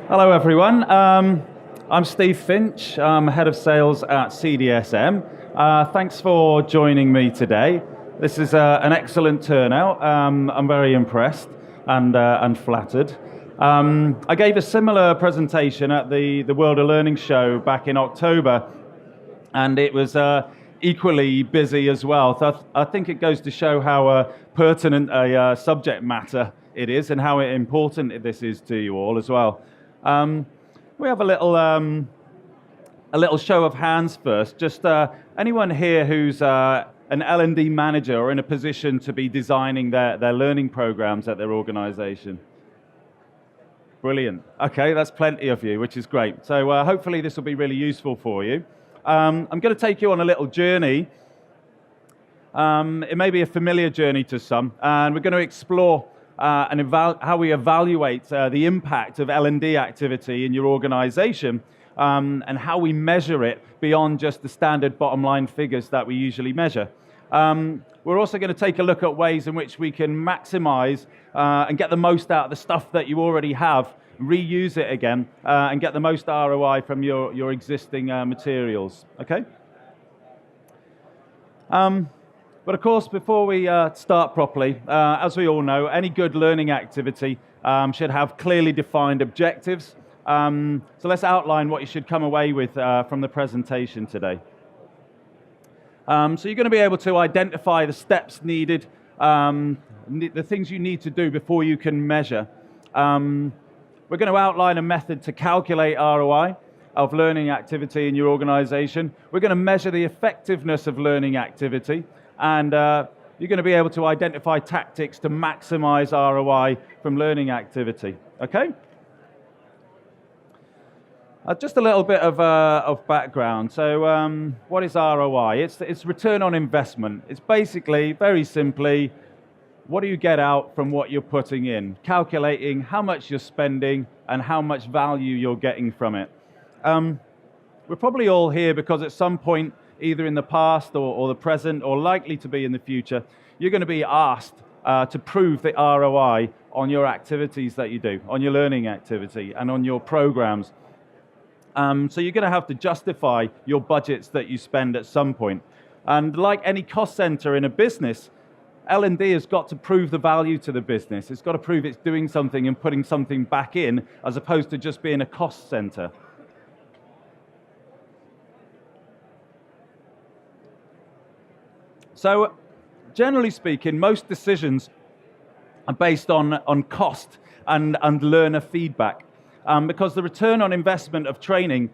Hello everyone, I'm Steve Finch, I'm Head of Sales at CDSM. Thanks for joining me today. This is an excellent turnout. I'm very impressed and flattered. I gave a similar presentation at the World of Learning show back in October, and it was equally busy as well. So I think it goes to show how pertinent a subject matter it is and how important this is to you all as well. We have a little show of hands first. Just anyone here who's an L&D manager or in a position to be designing their learning programs at their organization? Brilliant. Okay, that's plenty of you, which is great. So hopefully this will be really useful for you. I'm going to take you on a little journey. It may be a familiar journey to some, and we're going to explore how we evaluate the impact of L&D activity in your organization, and how we measure it beyond just the standard bottom line figures that we usually measure. We're also going to take a look at ways in which we can maximize and get the most out of the stuff that you already have, reuse it again, and get the most ROI from your existing materials. Okay? But of course, before we start properly, as we all know, any good learning activity should have clearly defined objectives. So let's outline what you should come away with from the presentation today. So you're going to be able to identify the steps needed, the things you need to do before you can measure. We're going to outline a method to calculate ROI of learning activity in your organization. We're going to measure the effectiveness of learning activity. And you're going to be able to identify tactics to maximize ROI from learning activity. Okay? Just a little bit of background. So what is ROI? It's return on investment. It's basically, very simply, what do you get out from what you're putting in? Calculating how much you're spending and how much value you're getting from it. We're probably all here because at some point, either in the past or the present or likely to be in the future, you're going to be asked to prove the ROI on your activities that you do, on your learning activity and on your programs. So you're going to have to justify your budgets that you spend at some point. And like any cost center in a business, L&D has got to prove the value to the business. It's got to prove it's doing something and putting something back in as opposed to just being a cost center. So, generally speaking, most decisions are based on cost and learner feedback, because the return on investment of training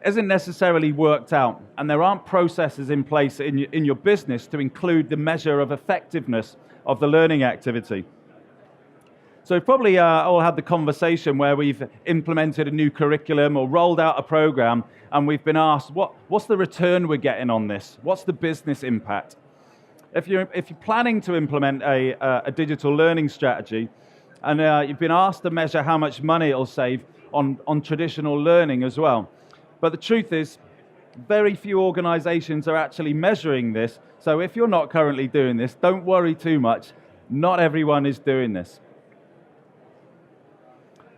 isn't necessarily worked out, and there aren't processes in place in your business to include the measure of effectiveness of the learning activity. So we've probably all had the conversation where we've implemented a new curriculum or rolled out a program, and we've been asked, what's the return we're getting on this? What's the business impact? If you're planning to implement a digital learning strategy, and you've been asked to measure how much money it'll save on traditional learning as well. But the truth is, very few organizations are actually measuring this. So if you're not currently doing this, don't worry too much. Not everyone is doing this.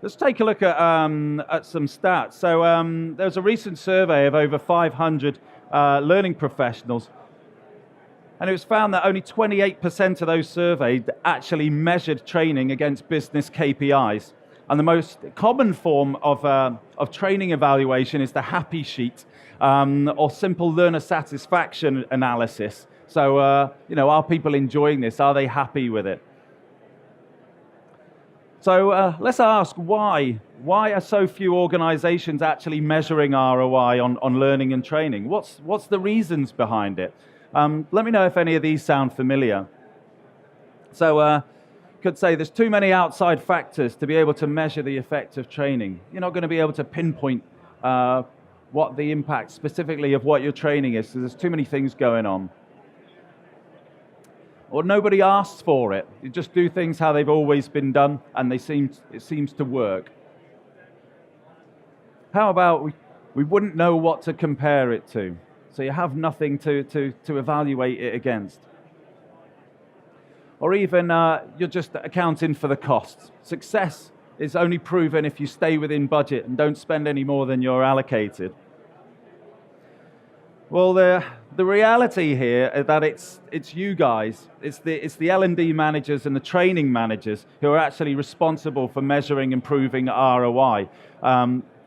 Let's take a look at some stats. So there was a recent survey of over 500 learning professionals, and it was found that only 28% of those surveyed actually measured training against business KPIs. And the most common form of training evaluation is the happy sheet, or simple learner satisfaction analysis. So, are people enjoying this? Are they happy with it? So let's ask why. Why are so few organizations actually measuring ROI on learning and training? What's the reasons behind it? Let me know if any of these sound familiar. So, could say there's too many outside factors to be able to measure the effect of training. You're not going to be able to pinpoint what the impact specifically of what your training is, so there's too many things going on. Or nobody asks for it. You just do things how they've always been done, and it seems to work. How about we wouldn't know what to compare it to? So you have nothing to evaluate it against. Or even you're just accounting for the costs. Success is only proven if you stay within budget and don't spend any more than you're allocated. Well, the reality here is that it's you guys, it's the L&D managers and the training managers who are actually responsible for measuring, improving ROI.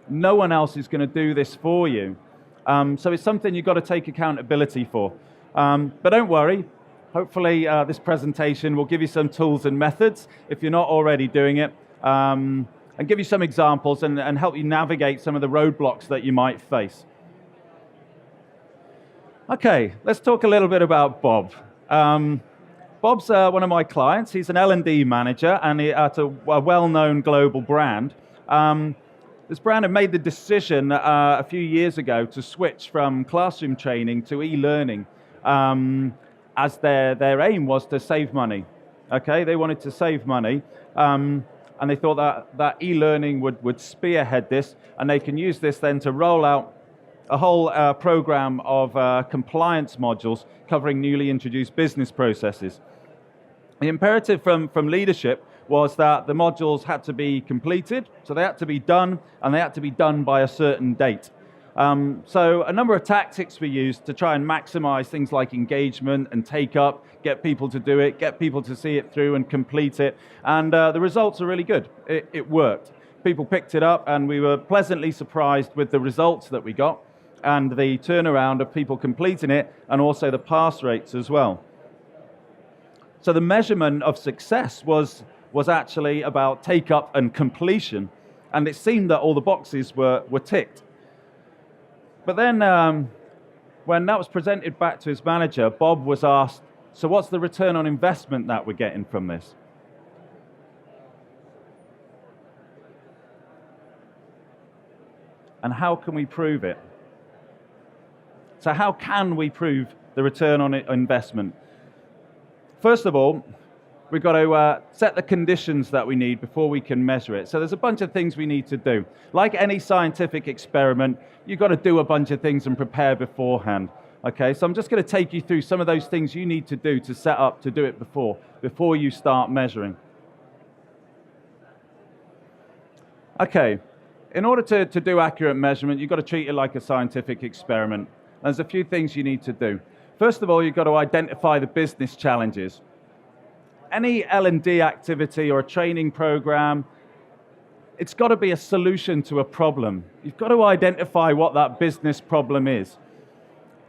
No one else is going to do this for you. So it's something you've got to take accountability for. But don't worry, hopefully this presentation will give you some tools and methods if you're not already doing it, and give you some examples and help you navigate some of the roadblocks that you might face. Okay, let's talk a little bit about Bob. Bob's one of my clients. He's an L&D manager and at a well-known global brand. This brand had made the decision a few years ago to switch from classroom training to e-learning, as their aim was to save money. Okay, they wanted to save money, and they thought that e-learning would spearhead this, and they can use this then to roll out a whole program of compliance modules covering newly introduced business processes. The imperative from leadership was that the modules had to be completed, so they had to be done, and they had to be done by a certain date. So a number of tactics were used to try and maximize things like engagement and take up, get people to do it, get people to see it through and complete it, and the results are really good. It worked. People picked it up, and we were pleasantly surprised with the results that we got, and the turnaround of people completing it, and also the pass rates as well. So the measurement of success was actually about take-up and completion, and it seemed that all the boxes were ticked. But then, when that was presented back to his manager, Bob was asked, so what's the return on investment that we're getting from this? And how can we prove it? So how can we prove the return on investment? First of all, we've got to set the conditions that we need before we can measure it. So there's a bunch of things we need to do. Like any scientific experiment, you've got to do a bunch of things and prepare beforehand. Okay, so I'm just going to take you through some of those things you need to do to set up to do it before you start measuring. Okay, in order to do accurate measurement, you've got to treat it like a scientific experiment. There's a few things you need to do. First of all, you've got to identify the business challenges. Any L&D activity or a training program, it's got to be a solution to a problem. You've got to identify what that business problem is.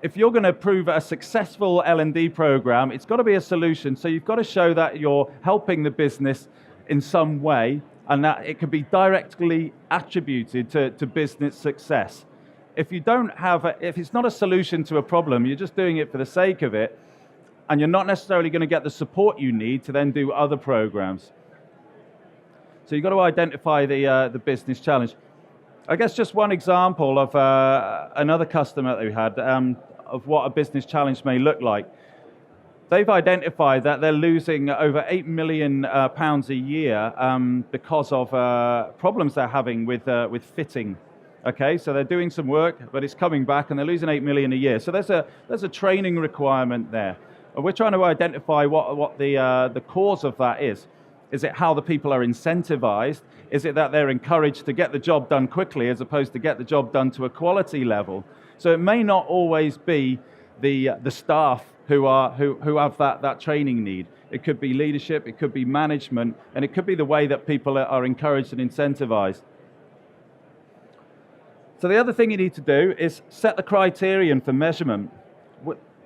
If you're going to prove a successful L&D program, it's got to be a solution. So you've got to show that you're helping the business in some way, and that it can be directly attributed to business success. If you don't have, if it's not a solution to a problem, you're just doing it for the sake of it, and you're not necessarily going to get the support you need to then do other programs. So you've got to identify the business challenge. I guess just one example of another customer that we had of what a business challenge may look like. They've identified that they're losing over £8 million a year because of problems they're having with fitting. Okay, so they're doing some work, but it's coming back, and they're losing £8 million a year. So there's a training requirement there. And we're trying to identify what the cause of that is. Is it how the people are incentivized? Is it that they're encouraged to get the job done quickly as opposed to get the job done to a quality level? So it may not always be the staff who have that training need. It could be leadership, it could be management, and it could be the way that people are encouraged and incentivized. So the other thing you need to do is set the criterion for measurement.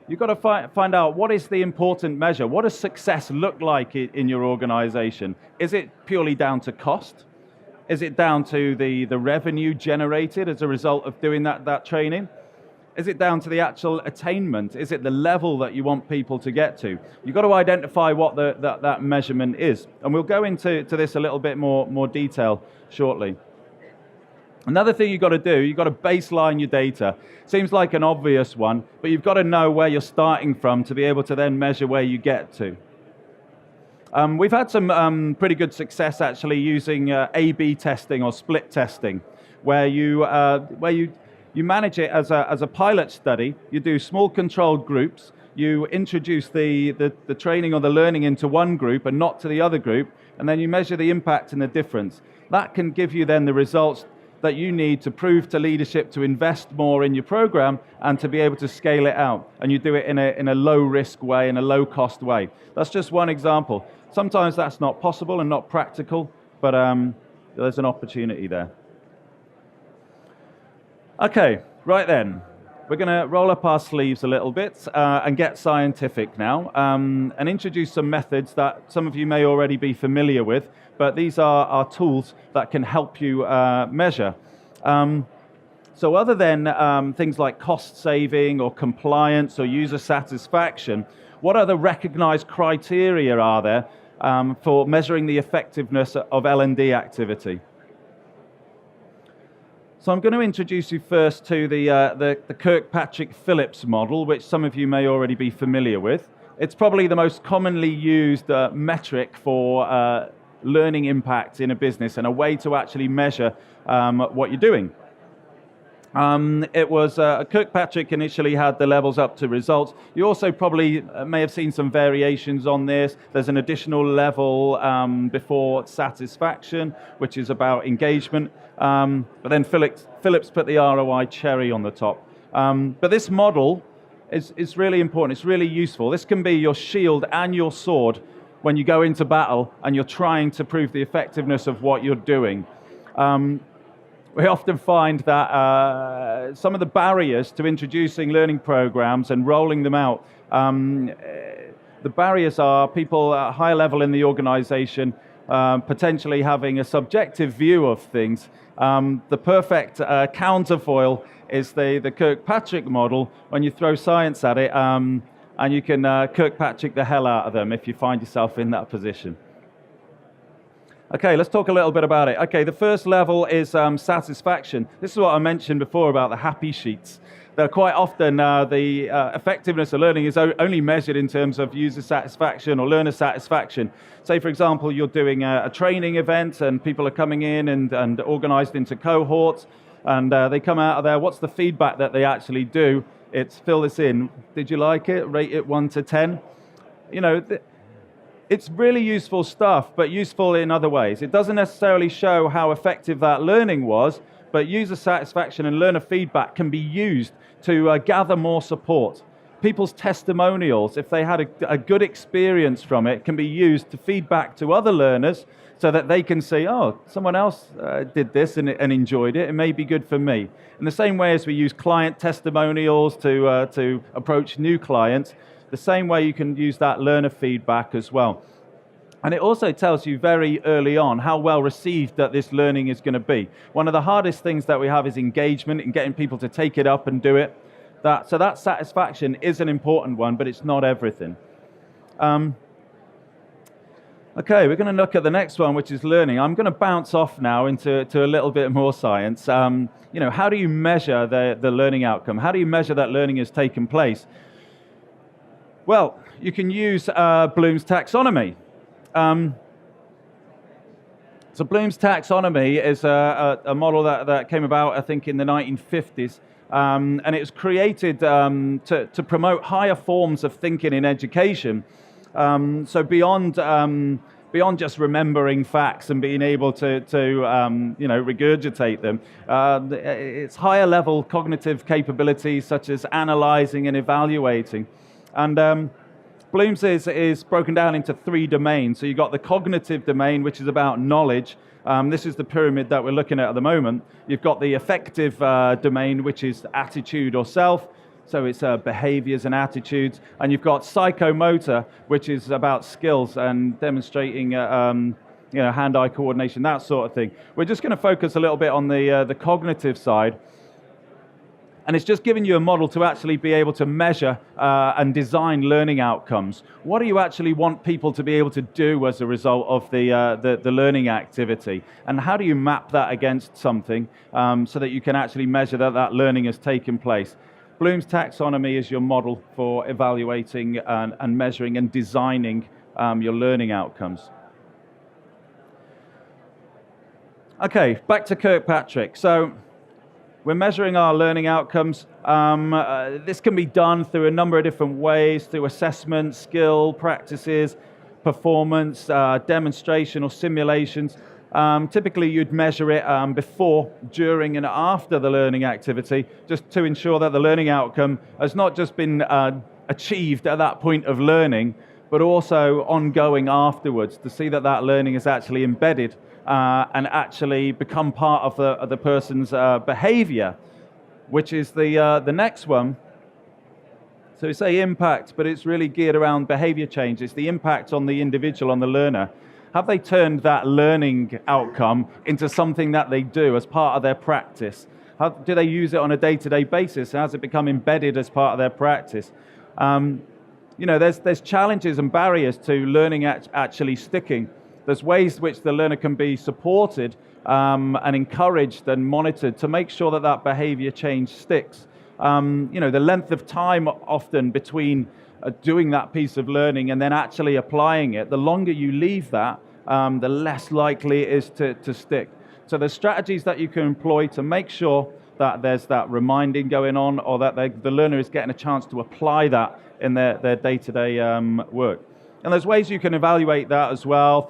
You've got to find out what is the important measure. What does success look like in your organization? Is it purely down to cost? Is it down to the revenue generated as a result of doing that training? Is it down to the actual attainment? Is it the level that you want people to get to? You've got to identify what that measurement is. And we'll go into this a little bit more detail shortly. Another thing you've got to do, you've got to baseline your data. Seems like an obvious one, but you've got to know where you're starting from to be able to then measure where you get to. We've had some pretty good success actually using A/B testing or split testing, where you manage it as a pilot study. You do small controlled groups. You introduce the training or the learning into one group and not to the other group, and then you measure the impact and the difference. that can give you then the results that you need to prove to leadership to invest more in your program and to be able to scale it out. And you do it in a low risk way, in a low cost way. That's just one example. Sometimes that's not possible and not practical, but there's an opportunity there. Okay, right then. We're going to roll up our sleeves a little bit and get scientific now and introduce some methods that some of you may already be familiar with, but these are tools that can help you measure. So other than things like cost saving or compliance or user satisfaction, what other recognized criteria are there for measuring the effectiveness of L&D activity? So I'm going to introduce you first to the Kirkpatrick-Phillips model, which some of you may already be familiar with. It's probably the most commonly used metric for learning impact in a business and a way to actually measure what you're doing. It was Kirkpatrick initially had the levels up to results. You also probably may have seen some variations on this. There's an additional level before satisfaction, which is about engagement. But then Phillips put the ROI cherry on the top. But this model is really important. It's really useful. This can be your shield and your sword when you go into battle and you're trying to prove the effectiveness of what you're doing. We often find that some of the barriers to introducing learning programs and rolling them out, the barriers are people at a high level in the organization potentially having a subjective view of things. The perfect counterfoil is the Kirkpatrick model when you throw science at it and you can Kirkpatrick the hell out of them if you find yourself in that position. Okay, let's talk a little bit about it. Okay, the first level is satisfaction. This is what I mentioned before about the happy sheets. They're quite often the effectiveness of learning is only measured in terms of user satisfaction or learner satisfaction. Say, for example, you're doing a training event and people are coming in and organized into cohorts and they come out of there. What's the feedback that they actually do? It's fill this in. Did you like it? Rate it 1 to 10. You know, it's really useful stuff, but useful in other ways. It doesn't necessarily show how effective that learning was, but user satisfaction and learner feedback can be used to gather more support. People's testimonials, if they had a good experience from it, can be used to feedback to other learners so that they can say, oh, someone else did this and enjoyed it, it may be good for me. In the same way as we use client testimonials to approach new clients, the same way you can use that learner feedback as well. And it also tells you very early on how well received that this learning is going to be. One of the hardest things that we have is engagement and getting people to take it up and do it. So that satisfaction is an important one, but it's not everything. Okay, we're going to look at the next one, which is learning. I'm going to bounce off now into a little bit more science. You know, how do you measure the learning outcome? How do you measure that learning has taken place? Well, you can use Bloom's taxonomy. So Bloom's taxonomy is a model that came about, I think, in the 1950s, and it was created to promote higher forms of thinking in education. So beyond just remembering facts and being able to you know, regurgitate them, it's higher level cognitive capabilities such as analyzing and evaluating. And Bloom's is broken down into 3 domains. So you've got the cognitive domain, which is about knowledge. This is the pyramid that we're looking at the moment. You've got the affective domain, which is attitude or self. So it's behaviors and attitudes. And you've got psychomotor, which is about skills and demonstrating you know, hand-eye coordination, that sort of thing. We're just going to focus a little bit on the cognitive side. And it's just giving you a model to actually be able to measure and design learning outcomes. What do you actually want people to be able to do as a result of the learning activity? And how do you map that against something so that you can actually measure that learning has taken place? Bloom's taxonomy is your model for evaluating and measuring and designing your learning outcomes. Okay, back to Kirkpatrick. So we're measuring our learning outcomes. This can be done through a number of different ways, through assessment, skill, practices, performance, demonstration or simulations. Typically you'd measure it before, during and after the learning activity, just to ensure that the learning outcome has not just been achieved at that point of learning, but also ongoing afterwards, to see that that learning is actually embedded and actually become part of the person's behavior, which is the next one. So we say impact, but it's really geared around behavior change. It's the impact on the individual, on the learner. Have they turned that learning outcome into something that they do as part of their practice? How do they use it on a day-to-day basis? Has it become embedded as part of their practice? There's challenges and barriers to learning actually sticking. There's ways which the learner can be supported and encouraged and monitored to make sure that that behavior change sticks. The length of time often between doing that piece of learning and then actually applying it, the longer you leave that, the less likely it is to stick. So there's strategies that you can employ to make sure that there's that reminding going on, or that the learner is getting a chance to apply that in their day-to-day work. And there's ways you can evaluate that as well,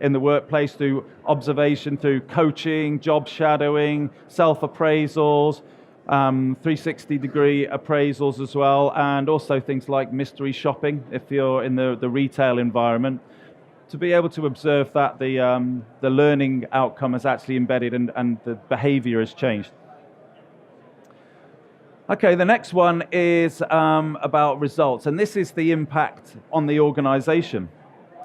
in the workplace, through observation, through coaching, job shadowing, self-appraisals, 360-degree appraisals as well, and also things like mystery shopping if you're in the retail environment, to be able to observe that the learning outcome is actually embedded and the behavior has changed. Okay, the next one is about results, and this is the impact on the organization.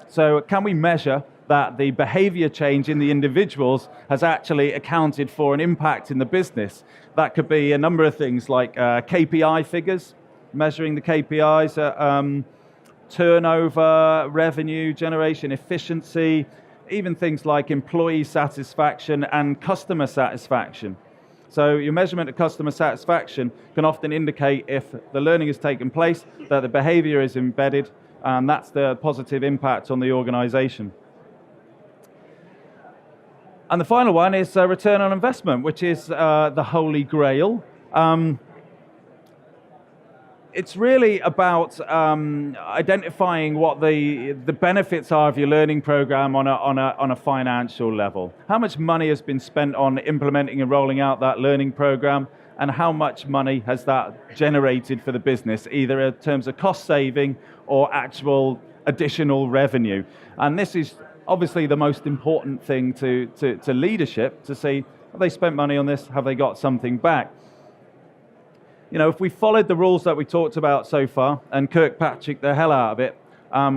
So can we measure that the behavior change in the individuals has actually accounted for an impact in the business? That could be a number of things like KPI figures, measuring the KPIs, turnover, revenue generation, efficiency, even things like employee satisfaction and customer satisfaction. So your measurement of customer satisfaction can often indicate if the learning has taken place, that the behavior is embedded, and that's the positive impact on the organization. And the final one is return on investment, which is the holy grail. It's really about identifying what the benefits are of your learning program on a financial level. How much money has been spent on implementing and rolling out that learning program, and how much money has that generated for the business, either in terms of cost saving or actual additional revenue. And this is obviously the most important thing to leadership, to see, have they spent money on this? Have they got something back? If we followed the rules that we talked about so far and Kirkpatrick the hell out of it,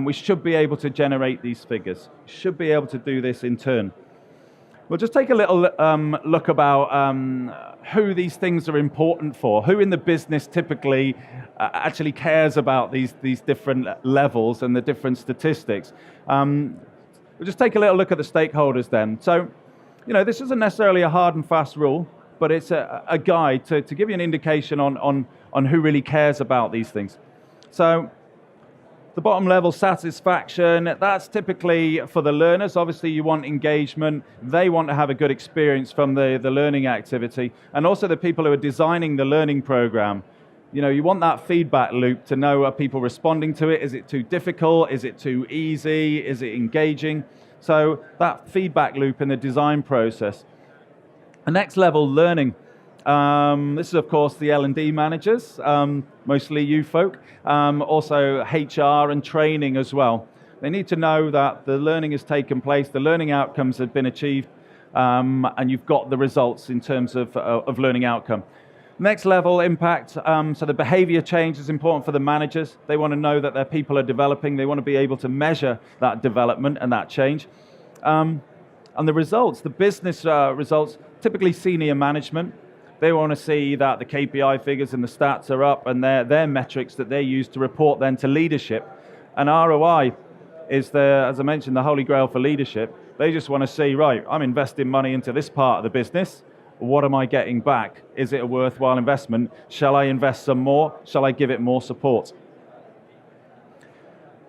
we should be able to generate these figures. We should be able to do this in turn. We'll just take a little look about who these things are important for, who in the business typically actually cares about these different levels and the different statistics. We'll just take a little look at the stakeholders then. So, this isn't necessarily a hard and fast rule, but it's a guide to give you an indication on who really cares about these things. So the bottom level, satisfaction, that's typically for the learners. Obviously you want engagement, they want to have a good experience from the learning activity, and also the people who are designing the learning program. You want that feedback loop to know, are people responding to it? Is it too difficult? Is it too easy? Is it engaging? So that feedback loop in the design process. The next level, learning. This is, of course, the L&D managers, mostly you folk, also HR and training as well. They need to know that the learning has taken place, the learning outcomes have been achieved, and you've got the results in terms of learning outcome. Next level, impact. So the behavior change is important for the managers. They want to know that their people are developing. They want to be able to measure that development and that change. And the results, the business results, typically senior management. They want to see that the KPI figures and the stats are up, and their metrics that they use to report then to leadership. And ROI is as I mentioned, the holy grail for leadership. They just want to see, right, I'm investing money into this part of the business. What am I getting back? Is it a worthwhile investment? Shall I invest some more? Shall I give it more support?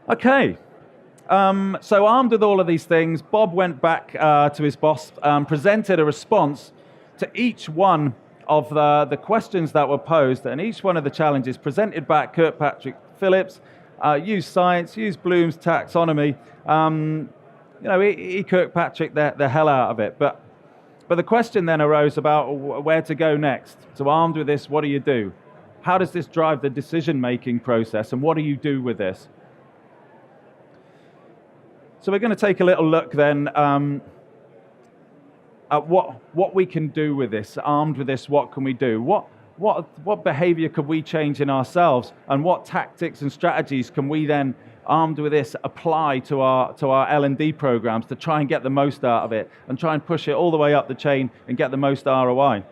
Okay. So armed with all of these things, Bob went back to his boss, presented a response to each one of the questions that were posed, and each one of the challenges presented back Kirkpatrick Phillips, use science, use Bloom's taxonomy. he Kirkpatrick the hell out of it. But the question then arose about where to go next. So armed with this, what do you do? How does this drive the decision-making process, and what do you do with this? So we're going to take a little look then at what we can do with this. Armed with this, what can we do? What behavior could we change in ourselves, and what tactics and strategies can we then, armed with this, apply to our L&D programs to try and get the most out of it and try and push it all the way up the chain and get the most ROI?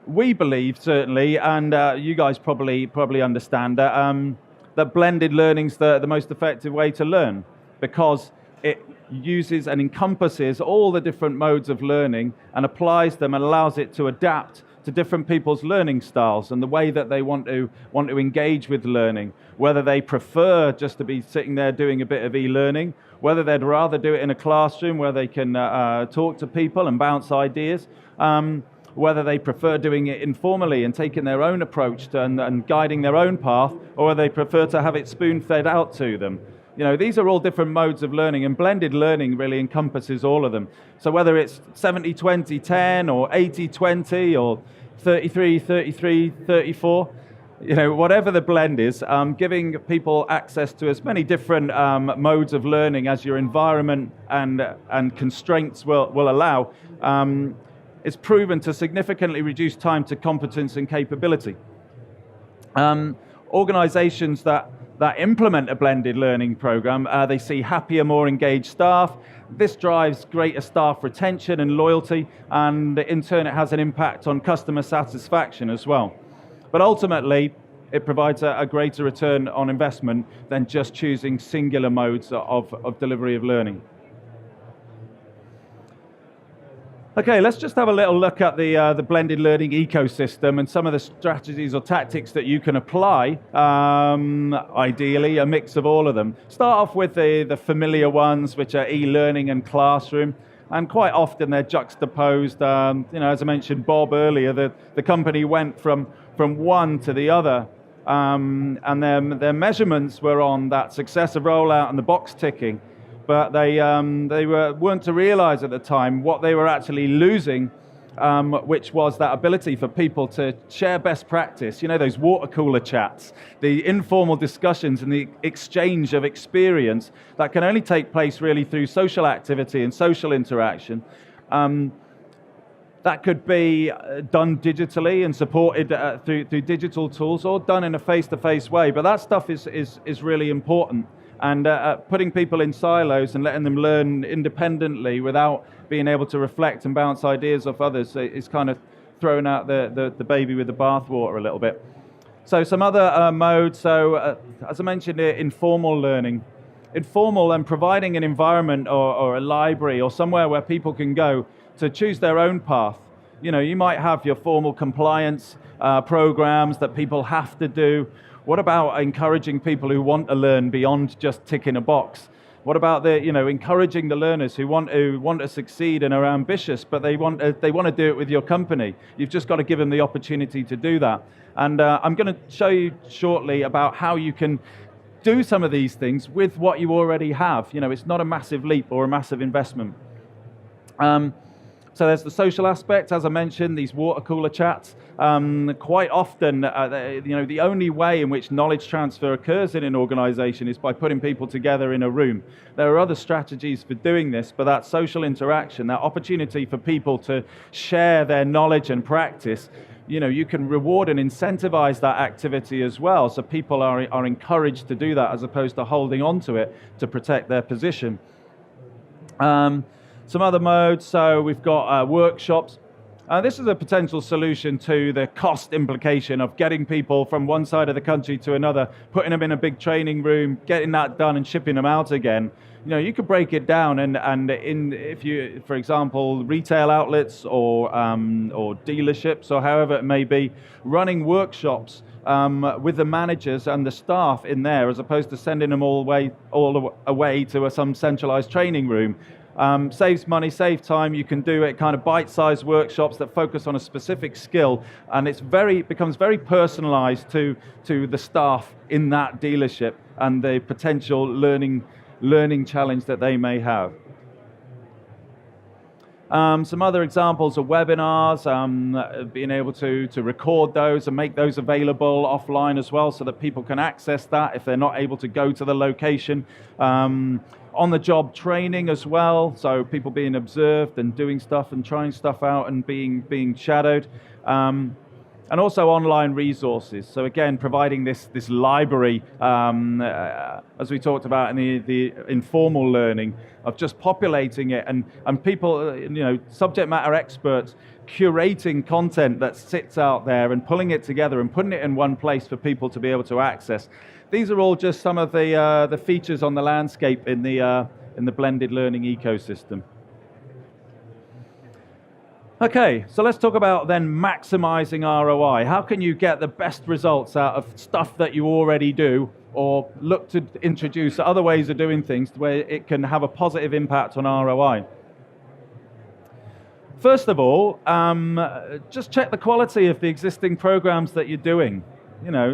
We believe, certainly, and you guys probably understand that blended learning's the most effective way to learn, because it uses and encompasses all the different modes of learning and applies them and allows it to adapt to different people's learning styles and the way that they want to engage with learning, whether they prefer just to be sitting there doing a bit of e-learning, whether they'd rather do it in a classroom where they can talk to people and bounce ideas, whether they prefer doing it informally and taking their own approach to, and guiding their own path, or whether they prefer to have it spoon-fed out to them. These are all different modes of learning, and blended learning really encompasses all of them. So whether it's 70-20-10 or 80-20 or 33-33-34, whatever the blend is, giving people access to as many different modes of learning as your environment and constraints will allow, is proven to significantly reduce time to competence and capability. Organizations that implement a blended learning program, they see happier, more engaged staff. This drives greater staff retention and loyalty, and in turn it has an impact on customer satisfaction as well. But ultimately, it provides a greater return on investment than just choosing singular modes of delivery of learning. Okay, let's just have a little look at the blended learning ecosystem and some of the strategies or tactics that you can apply, ideally a mix of all of them. Start off with the familiar ones, which are e-learning and classroom, and quite often they're juxtaposed. As I mentioned Bob earlier, the company went from one to the other, and their measurements were on that successive rollout and the box ticking. But they weren't to realize at the time what they were actually losing, which was that ability for people to share best practice. Those water cooler chats, the informal discussions and the exchange of experience that can only take place really through social activity and social interaction. That could be done digitally and supported through digital tools, or done in a face-to-face way. But that stuff is really important. And putting people in silos and letting them learn independently without being able to reflect and bounce ideas off others is kind of throwing out the baby with the bathwater a little bit. So some other modes, so as I mentioned, informal learning. Informal and providing an environment or a library or somewhere where people can go to choose their own path. You might have your formal compliance programs that people have to do. What about encouraging people who want to learn beyond just ticking a box? What about encouraging the learners who want to succeed and are ambitious, but they want to do it with your company? You've just got to give them the opportunity to do that. And I'm going to show you shortly about how you can do some of these things with what you already have. It's not a massive leap or a massive investment. So there's the social aspect, as I mentioned, these water cooler chats. Quite often, the only way in which knowledge transfer occurs in an organization is by putting people together in a room. There are other strategies for doing this, but that social interaction, that opportunity for people to share their knowledge and practice, you can reward and incentivize that activity as well, so people are encouraged to do that as opposed to holding on to it to protect their position. Some other modes, so we've got workshops. This is a potential solution to the cost implication of getting people from one side of the country to another, putting them in a big training room, getting that done and shipping them out again. You could break it down and if you, for example, retail outlets or dealerships or however it may be, running workshops with the managers and the staff in there, as opposed to sending them all away to some centralized training room. Saves money, saves time. You can do it kind of bite-sized workshops that focus on a specific skill, and it becomes very personalized to the staff in that dealership and the potential learning challenge that they may have. Some other examples are webinars, being able to record those and make those available offline as well so that people can access that if they're not able to go to the location. On-the-job training as well, so people being observed and doing stuff and trying stuff out and being shadowed. And also online resources. So again, providing this library, as we talked about in the informal learning, of just populating it and people, subject matter experts curating content that sits out there and pulling it together and putting it in one place for people to be able to access. These are all just some of the features on the landscape in the blended learning ecosystem. Okay, so let's talk about then maximizing ROI. How can you get the best results out of stuff that you already do, or look to introduce other ways of doing things where it can have a positive impact on ROI? First of all, just check the quality of the existing programs that you're doing.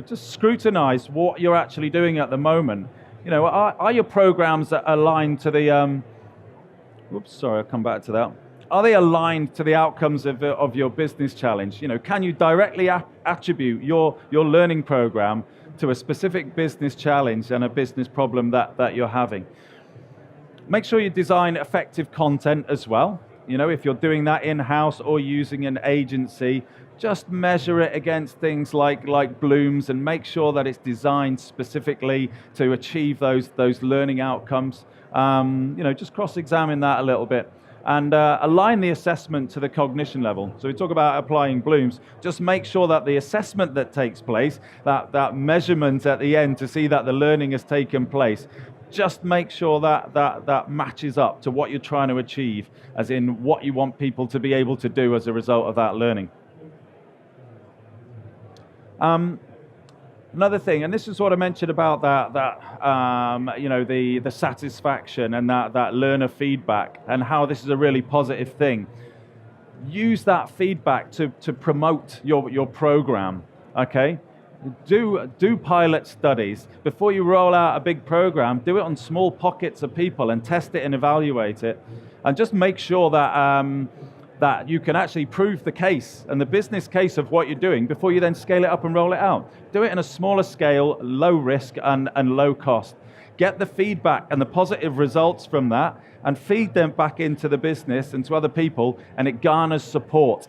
Just scrutinize what you're actually doing at the moment. Are your programs aligned to the, I'll come back to that. Are they aligned to the outcomes of your business challenge? Can you directly attribute your learning program to a specific business challenge and a business problem that you're having? Make sure you design effective content as well. If you're doing that in-house or using an agency, just measure it against things like Bloom's and make sure that it's designed specifically to achieve those learning outcomes. Just cross-examine that a little bit. And align the assessment to the cognition level. So we talk about applying Bloom's. Just make sure that the assessment that takes place, that measurement at the end to see that the learning has taken place, just make sure that matches up to what you're trying to achieve, as in what you want people to be able to do as a result of that learning. Another thing, and this is what I mentioned about the satisfaction and that learner feedback, and how this is a really positive thing. Use that feedback to promote your program. Okay, do pilot studies before you roll out a big program. Do it on small pockets of people and test it and evaluate it, and just make sure that you can actually prove the case and the business case of what you're doing before you then scale it up and roll it out. Do it in a smaller scale, low risk and low cost. Get the feedback and the positive results from that and feed them back into the business and to other people, and it garners support.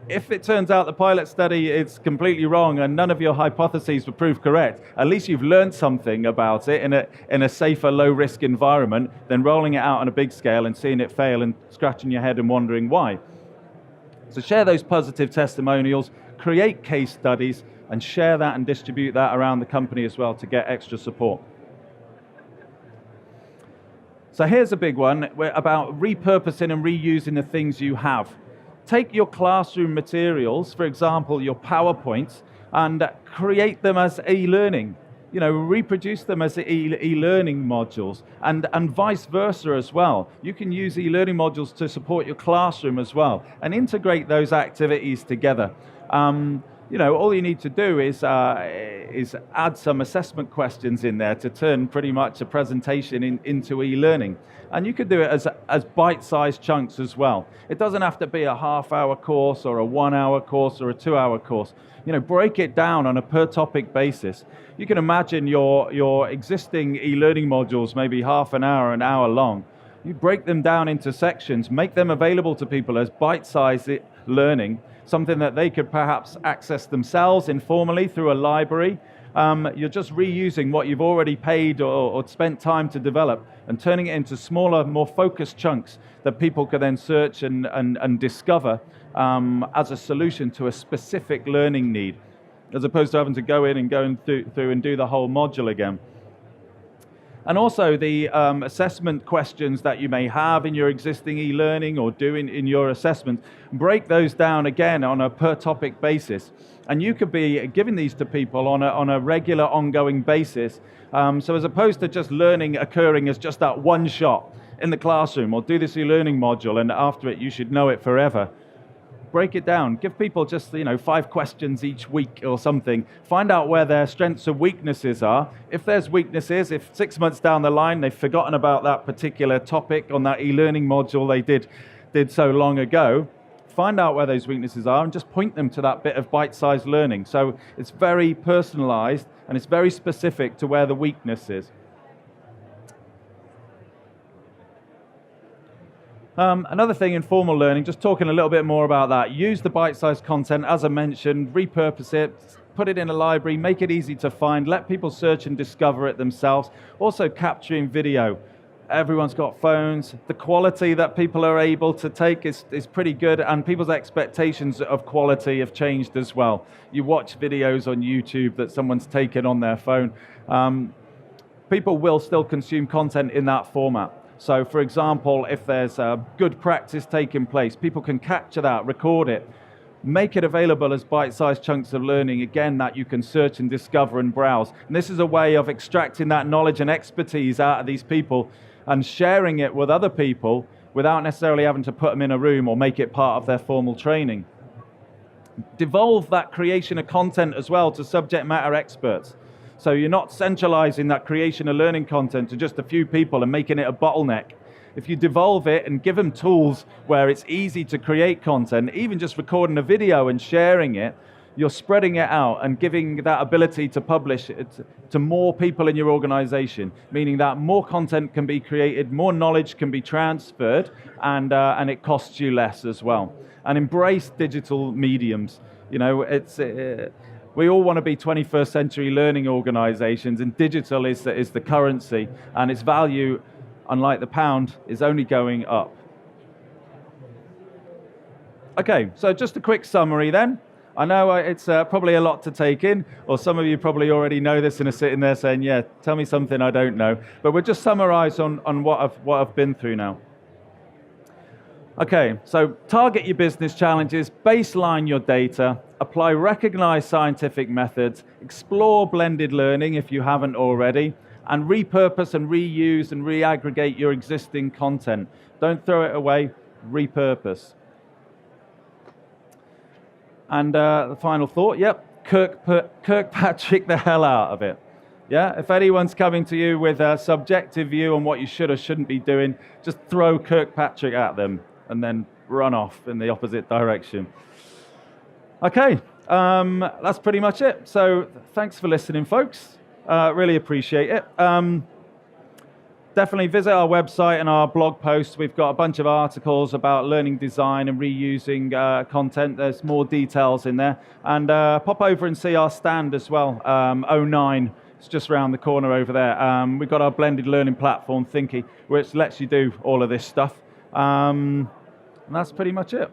If it turns out the pilot study is completely wrong and none of your hypotheses were proved correct, at least you've learned something about it in a safer, low-risk environment than rolling it out on a big scale and seeing it fail and scratching your head and wondering why. So share those positive testimonials, create case studies, and share that and distribute that around the company as well to get extra support. So here's a big one about repurposing and reusing the things you have. Take your classroom materials, for example, your PowerPoints, and create them as e-learning. Reproduce them as e-learning modules, and vice versa as well. You can use e-learning modules to support your classroom as well, and integrate those activities together. All you need to do is add some assessment questions in there to turn pretty much a presentation into e-learning. And you could do it as bite-sized chunks as well. It doesn't have to be a half-hour course or a 1-hour course or a 2-hour course. Break it down on a per-topic basis. You can imagine your existing e-learning modules maybe half an hour long. You break them down into sections, make them available to people as bite-sized learning, something that they could perhaps access themselves informally through a library. You're just reusing what you've already paid or spent time to develop and turning it into smaller, more focused chunks that people can then search and discover as a solution to a specific learning need, as opposed to having to go through and do the whole module again. And also the assessment questions that you may have in your existing e-learning or do in your assessment, break those down again on a per topic basis. And you could be giving these to people on a regular ongoing basis. So as opposed to just learning occurring as just that one shot, in the classroom, or do this e-learning module, and after it you should know it forever. Break it down. Give people just 5 questions each week or something. Find out where their strengths and weaknesses are. If there's weaknesses, if 6 months down the line they've forgotten about that particular topic on that e-learning module they did so long ago, find out where those weaknesses are and just point them to that bit of bite-sized learning. So it's very personalized and it's very specific to where the weakness is. Another thing in formal learning, just talking a little bit more about that, use the bite-sized content, as I mentioned, repurpose it, put it in a library, make it easy to find, let people search and discover it themselves. Also capturing video. Everyone's got phones. The quality that people are able to take is pretty good, and people's expectations of quality have changed as well. You watch videos on YouTube that someone's taken on their phone. People will still consume content in that format. So for example, if there's a good practice taking place, people can capture that, record it, make it available as bite-sized chunks of learning, again, that you can search and discover and browse. And this is a way of extracting that knowledge and expertise out of these people and sharing it with other people without necessarily having to put them in a room or make it part of their formal training. Devolve that creation of content as well to subject matter experts. So you're not centralizing that creation of learning content to just a few people and making it a bottleneck. If you devolve it and give them tools where it's easy to create content, even just recording a video and sharing it, you're spreading it out and giving that ability to publish it to more people in your organization, meaning that more content can be created, more knowledge can be transferred, and it costs you less as well. And embrace digital mediums. We all want to be 21st century learning organizations, and digital is the currency, and its value, unlike the pound, is only going up. Okay, so just a quick summary then. I know it's probably a lot to take in, or some of you probably already know this and are sitting there saying, yeah, tell me something I don't know. But we'll just summarize on what I've been through now. Okay, so target your business challenges, baseline your data, apply recognized scientific methods, explore blended learning if you haven't already, and repurpose and reuse and reaggregate your existing content. Don't throw it away, repurpose. And the final thought, yep, Kirkpatrick the hell out of it. Yeah, if anyone's coming to you with a subjective view on what you should or shouldn't be doing, just throw Kirkpatrick at them and then run off in the opposite direction. Okay, that's pretty much it. So thanks for listening, folks. Really appreciate it. Definitely visit our website and our blog posts. We've got a bunch of articles about learning design and reusing content. There's more details in there. And pop over and see our stand as well, 09. It's just around the corner over there. We've got our blended learning platform, Thinky, which lets you do all of this stuff. And that's pretty much it.